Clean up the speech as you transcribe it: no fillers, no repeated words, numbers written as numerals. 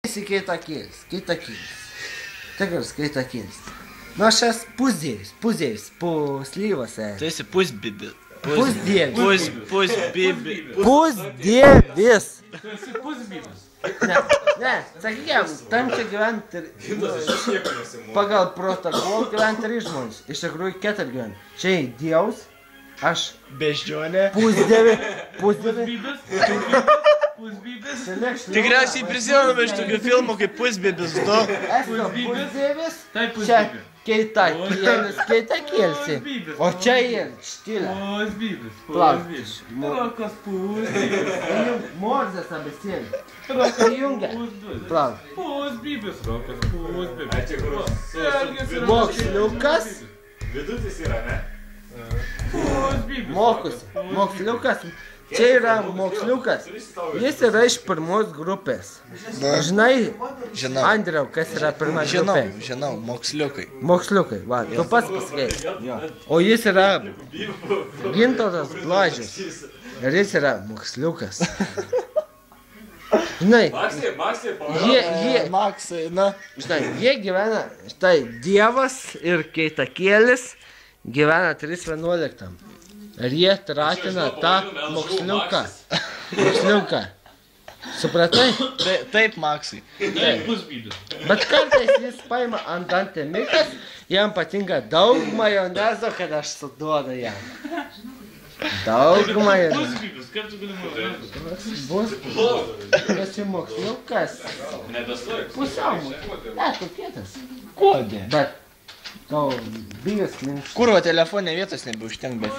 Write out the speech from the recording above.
Esi Keitakėlis. Tikras Keitakėlis. Nu, aš esu pusdėvis, puslyvas. Tu esi pusbibis. Pusdėvis. Pusbibis. Pusdėvis. Tu esi pusbibis. Ne, sakykim, tam čia gyventi pagal protokolą gyventi 3 žmonės. Iš tikrųjų 4 gyventi. Čia Dievas, aš Beždžionė. pusdėvis. Tikriausiai prisimename iš tokių filmų kaip Pusbibis 2. Esu pusdėvis, čia Keitakėlis. O čia ir štilė. Pusbibis. Rokas pusdėvis. Morzės abecėlė. Įjungia. Plauk. Pusbibis. Rokas pusbibis. Moksliukas. Vidutis yra, ne? Moksliukas. Čia yra moksliukas. Jis yra iš pirmos grupės. Žinai, Andriau, kas yra pirma grupė? Žinau, moksliukai. Moksliukai, va, tu pats pasakei. O jis yra Gintautas Blažius. Ir jis yra moksliukas. Žinai, Maksai, na. žinai, jie gyvena, štai Dievas ir Keitakėlis gyvena 311. Ir jie tratina tą moksliuką. Supratai? Taip, Maksai. Pusbibis. Bet kartais jis paima ant antemikas, jam patinka daug majonezo, kad aš suduodu jam. Daug majonezo. Pusbibis, kaip tu gali majonezus? Bus. Tas čia moksliukas. Pusiau. Ne, tu kietas. Kodė? Bet tau bijos links. Kurva telefone vietos nebeužtenk be